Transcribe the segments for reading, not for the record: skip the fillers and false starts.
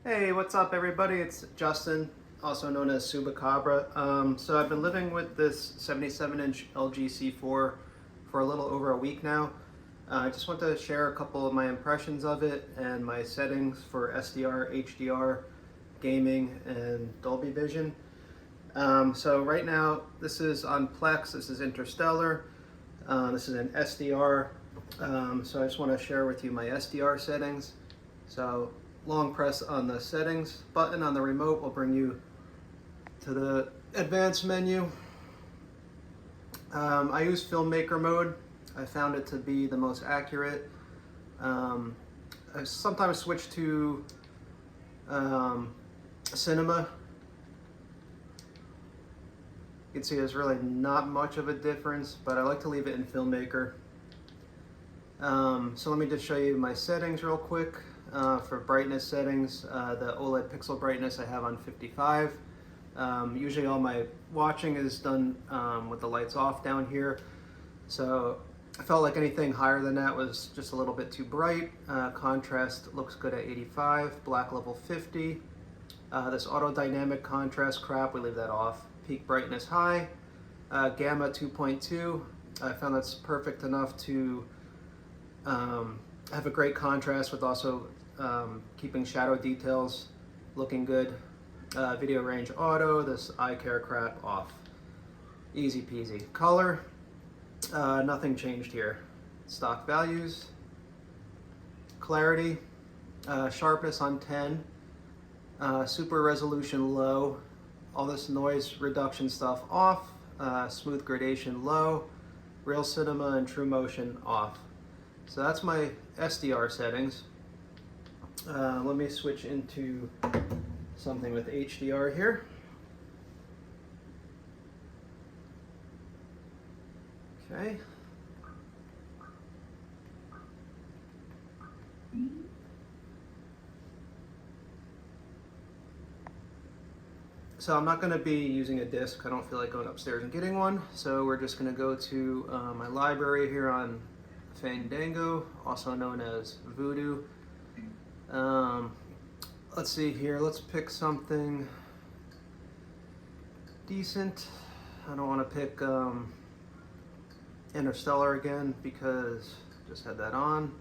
Hey, what's up everybody? It's Justin, also known as Subacabra. So I've been living with this 77-inch LG C4 for a little over a week now. I just want to share a couple of my impressions of it and my settings for SDR, HDR, gaming, and Dolby Vision. So right now, this is on Plex, this is Interstellar, this is an SDR. So I just want to share with you my SDR settings. So long press on the settings button on the remote will bring you to the advanced menu. I use filmmaker mode. I found it to be the most accurate. I sometimes switch to cinema. You can see there's really not much of a difference, but I like to leave it in filmmaker. So let me just show you my settings real quick. For brightness settings, the OLED pixel brightness I have on 55. Usually all my watching is done with the lights off down here. So I felt like anything higher than that was just a little bit too bright. Contrast looks good at 85, black level 50. This auto dynamic contrast crap, we leave that off. Peak brightness high, gamma 2.2. I found that's perfect enough to have a great contrast with also keeping shadow details looking good. Video range auto, this eye care crap off. Easy peasy. Color, nothing changed here. Stock values. Clarity, sharpness on 10. Super resolution low. All this noise reduction stuff off. Smooth gradation low. Real cinema and true motion off. So that's my SDR settings. Let me switch into something with HDR here. Okay. So I'm not going to be using a disc. I don't feel like going upstairs and getting one. So we're just going to go to my library here on Fandango, also known as Voodoo. Let's see here, let's pick something decent. I don't want to pick Interstellar again because I just had that on.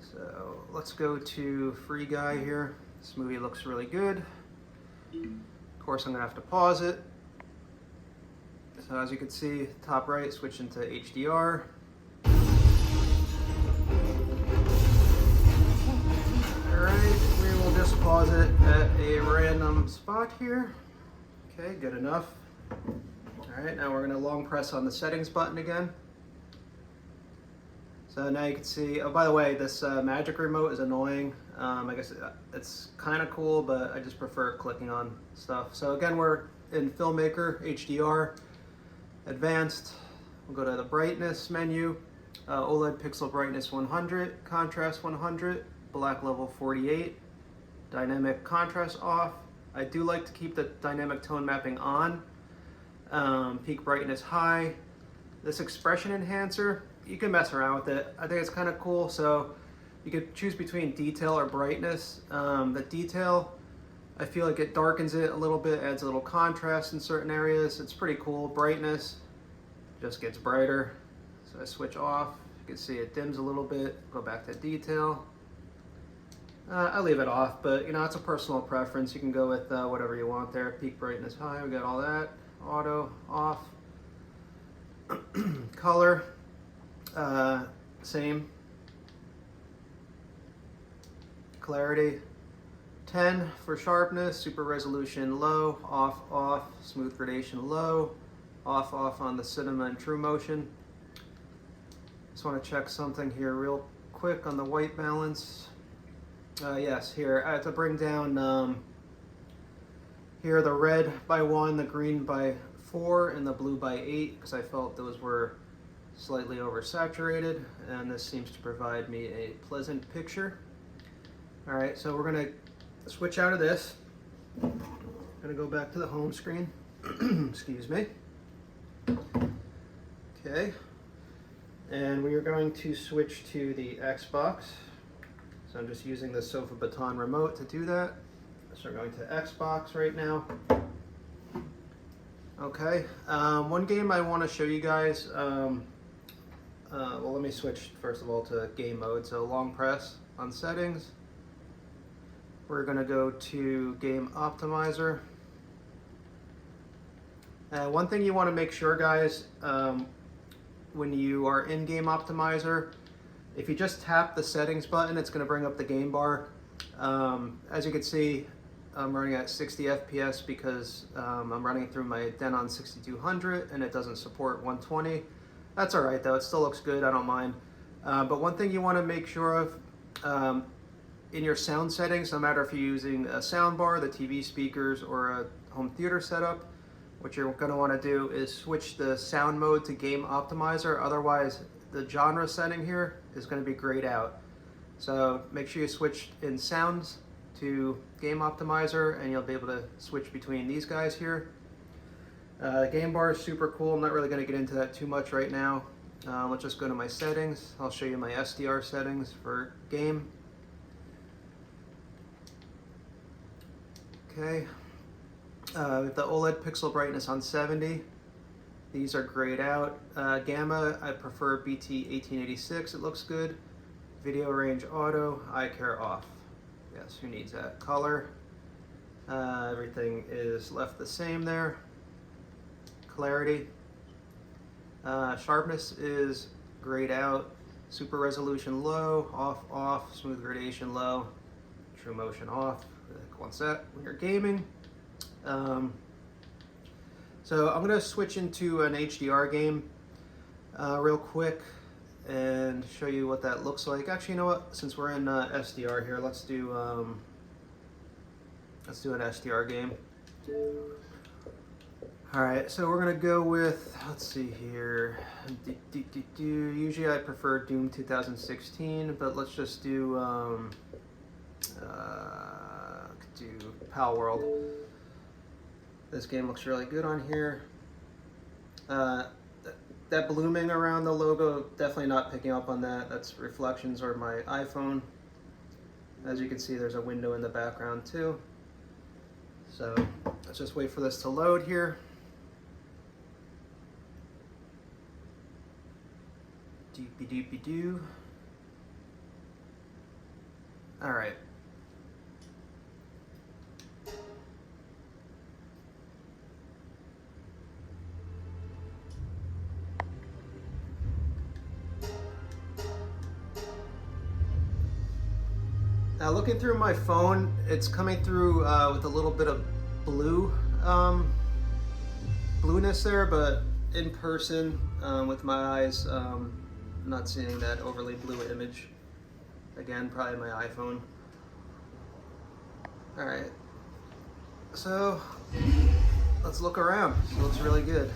So let's go to Free Guy here. This movie looks really good. Of course I'm going to have to pause it. So as you can see, top right, switch into HDR. Alright, we will just pause it at a random spot here. Okay, good enough. Alright, now we're going to long press on the settings button again. So now you can see, oh by the way, this magic remote is annoying. I guess it's kind of cool, but I just prefer clicking on stuff. So again, we're in Filmmaker, HDR, Advanced. We'll go to the brightness menu, OLED pixel brightness 100, contrast 100. Black level 48, dynamic contrast off. I do like to keep the dynamic tone mapping on. Peak brightness high. This expression enhancer, you can mess around with it. I think it's kind of cool. So you could choose between detail or brightness. The detail, I feel like it darkens it a little bit, adds a little contrast in certain areas. It's pretty cool. Brightness just gets brighter. So I switch off. You can see it dims a little bit. Go back to detail. I leave it off, but you know, it's a personal preference. You can go with whatever you want there. Peak brightness high, we got all that. Auto off. Color, same. Clarity, 10 for sharpness. Super resolution low, off, off. Smooth gradation low, off, off on the cinema and true motion. Just want to check something here real quick on the white balance. Yes, here I have to bring down here the red by 1, the green by 4, and the blue by 8 because I felt those were slightly oversaturated, and this seems to provide me a pleasant picture. All right, so we're gonna switch out of this. I'm gonna go back to the home screen. Excuse me. Okay, and we are going to switch to the Xbox. So I'm just using the Sofa Baton remote to do that. So we're going to Xbox right now. Okay, one game I want to show you guys, well, let me switch first of all to game mode. So long press on settings. We're going to go to game optimizer. One thing you want to make sure, guys, when you are in game optimizer, if you just tap the settings button, it's going to bring up the game bar. As you can see, I'm running at 60 FPS because I'm running through my Denon 6200 and it doesn't support 120. That's all right though, it still looks good, I don't mind. But one thing you want to make sure of in your sound settings, no matter if you're using a sound bar, the TV speakers, or a home theater setup, what you're going to want to do is switch the sound mode to game optimizer. Otherwise, the genre setting here is going to be grayed out. So make sure you switch in sounds to game optimizer and you'll be able to switch between these guys here. The game bar is super cool. I'm not really going to get into that too much right now. Let's just go to my settings. I'll show you my SDR settings for game. Okay, with the OLED pixel brightness on 70. These are grayed out. Gamma, I prefer BT 1886, it looks good. Video range auto, eye care off. Yes, who needs that? Color, everything is left the same there. Clarity, sharpness is grayed out. Super resolution low, off, off. Smooth gradation low. True motion off. One set when you're gaming. So I'm going to switch into an HDR game real quick and show you what that looks like. Actually, you know what? Since we're in SDR here, let's do an SDR game. All right, so we're gonna go with, let's see here. Usually I prefer Doom 2016, but let's just do Pal World. This game looks really good on here. That blooming around the logo, definitely not picking up on that. That's reflections or my iPhone. As you can see, there's a window in the background too. So let's just wait for this to load here. Doopy doopy doo. All right. Now looking through my phone, it's coming through with a little bit of blue, blueness there, but in person with my eyes, I'm not seeing that overly blue image. Again, probably my iPhone. All right, so let's look around. It looks really good.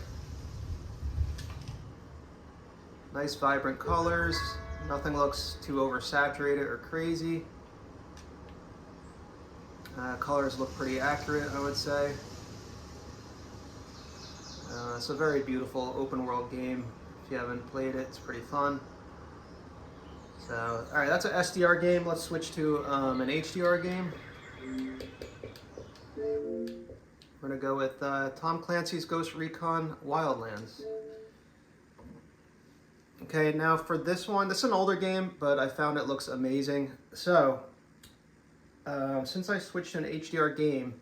Nice vibrant colors. Nothing looks too oversaturated or crazy. Colors look pretty accurate, I would say. It's a very beautiful open world game. If you haven't played it, it's pretty fun. So, alright, that's an SDR game. Let's switch to an HDR game. We're going to go with Tom Clancy's Ghost Recon Wildlands. Okay, now for this one, this is an older game, but I found it looks amazing. So, since I switched to an HDR game,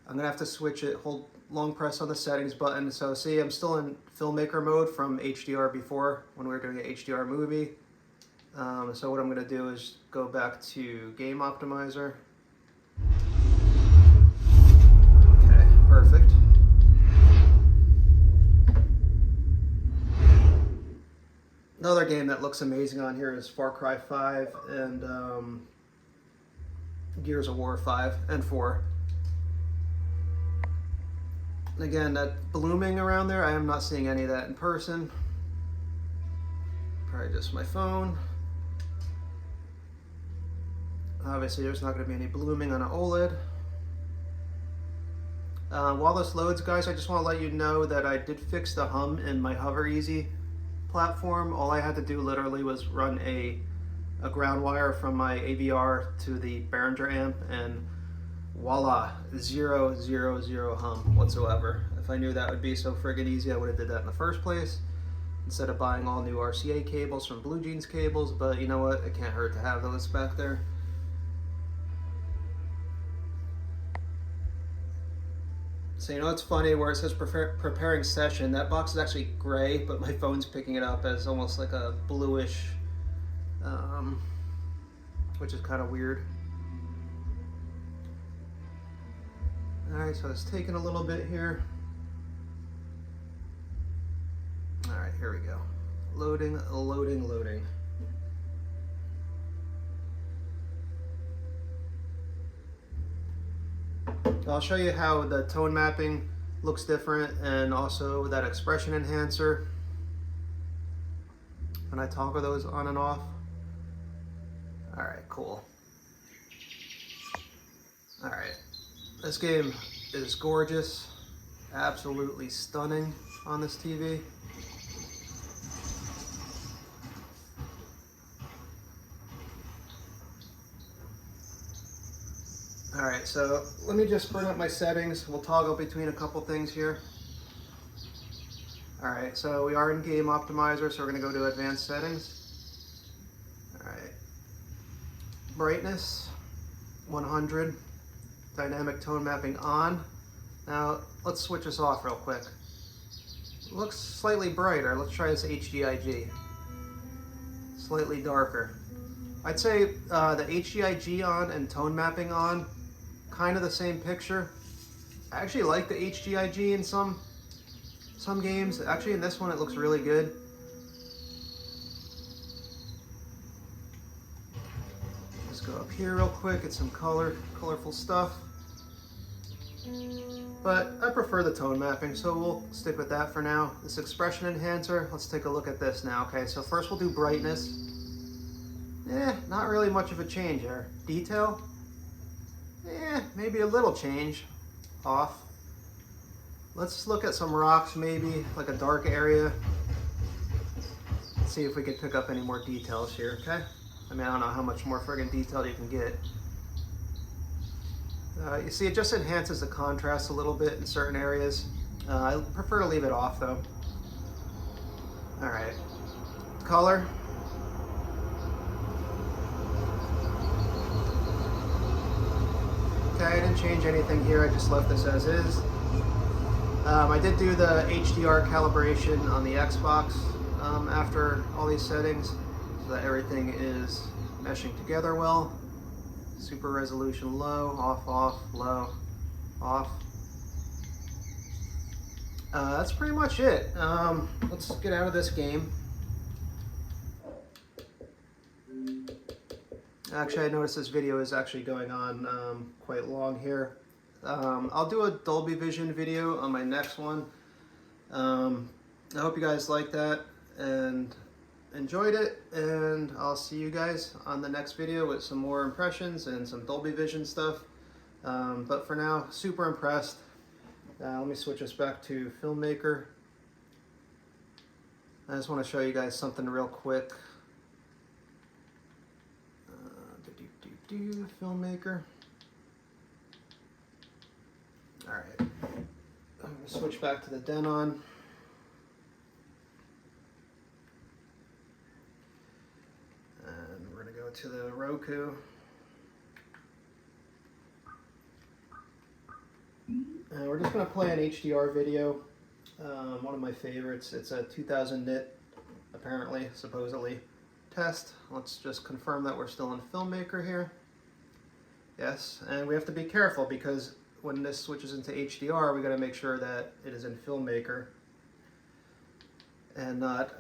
I'm going to have to switch it, hold long press on the settings button. So see, I'm still in filmmaker mode from HDR before when we were doing an HDR movie. So what I'm going to do is go back to game optimizer. Okay, perfect. Another game that looks amazing on here is Far Cry 5 and Gears of War 5 and 4. Again, that blooming around there, I am not seeing any of that in person. Probably just my phone. Obviously, there's not going to be any blooming on an OLED. While this loads, guys, I just want to let you know that I did fix the hum in my Hover Easy platform. All I had to do literally was run a a ground wire from my AVR to the Behringer amp, and voila, 0 hum whatsoever. If I knew that would be so friggin' easy, I would have did that in the first place instead of buying all new RCA cables from Blue Jeans Cables, but you know what, it can't hurt to have those back there. So you know, it's funny where it says preparing session, that box is actually gray, but my phone's picking it up as almost like a bluish, which is kind of weird. All right, so it's taking a little bit here. All right, here we go. Loading, loading, loading. I'll show you how the tone mapping looks different, and also that expression enhancer when I toggle those on and off. All right, cool. All right, this game is gorgeous, absolutely stunning on this TV. All right, so let me just bring up my settings. We'll toggle between a couple things here. All right, so we are in Game Optimizer, so we're gonna go to Advanced Settings. All right, brightness, 100, dynamic tone mapping on. Now, let's switch this off real quick. It looks slightly brighter. Let's try this HDIG. Slightly darker. I'd say the HDIG on and tone mapping on, kind of the same picture. I actually like the HDIG in some games. Actually, in this one, it looks really good. Just go up here real quick, get some colorful stuff. But I prefer the tone mapping, so we'll stick with that for now. This expression enhancer, let's take a look at this now. Okay, so first we'll do brightness. Not really much of a change there. Detail, maybe a little change, off. Let's look at some rocks, maybe like a dark area. Let's see if we can pick up any more details here, okay? I mean, I don't know how much more friggin' detail you can get. You see, it just enhances the contrast a little bit in certain areas. I prefer to leave it off though. All right, color. Okay, I didn't change anything here, I just left this as is. I did do the HDR calibration on the Xbox after all these settings, so that everything is meshing together well. Super resolution low, off, off, low, off. That's pretty much it. Let's get out of this game. Actually, I noticed this video is actually going on quite long here. I'll do a Dolby Vision video on my next one. I hope you guys liked that and enjoyed it, and I'll see you guys on the next video with some more impressions and some Dolby Vision stuff. But for now, super impressed. Let me switch us back to Filmmaker. I just want to show you guys something real quick. Filmmaker. All right, I'm going to switch back to the Denon. And we're going to go to the Roku. And we're just going to play an HDR video, one of my favorites. It's a 2000 nit, apparently, supposedly, test. Let's just confirm that we're still in Filmmaker here. Yes, and we have to be careful because when this switches into HDR, we got to make sure that it is in Filmmaker and not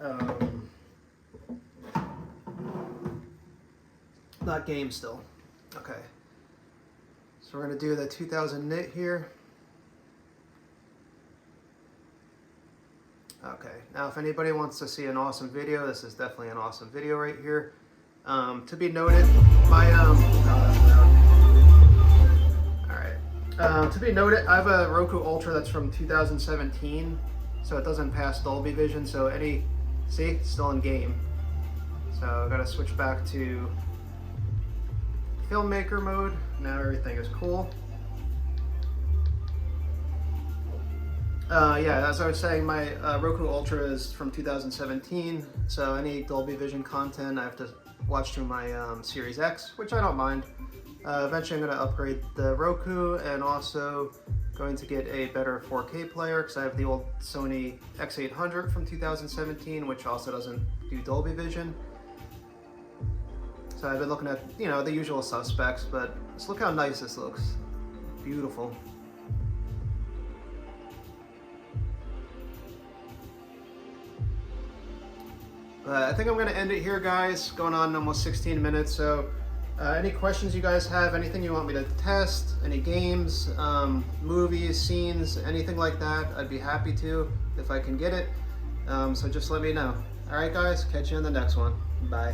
game still. Okay, so we're going to do the 2000 nit here. Okay, now if anybody wants to see an awesome video, this is definitely an awesome video right here. To be noted, my to be noted, I have a Roku Ultra that's from 2017, so it doesn't pass Dolby Vision. So see, it's still in game. So I've got to switch back to filmmaker mode. Now everything is cool. Yeah, as I was saying, my Roku Ultra is from 2017, so any Dolby Vision content I have to watch through my Series X, which I don't mind. Eventually I'm going to upgrade the Roku, and also going to get a better 4K player because I have the old Sony X800 from 2017, which also doesn't do Dolby Vision. So I've been looking at, you know, the usual suspects, but just look how nice this looks. Beautiful. I think I'm going to end it here, guys. Going on almost 16 minutes. So any questions you guys have, anything you want me to test, any games, movies, scenes, anything like that, I'd be happy to if I can get it. So just let me know. All right, guys, catch you in the next one. Bye.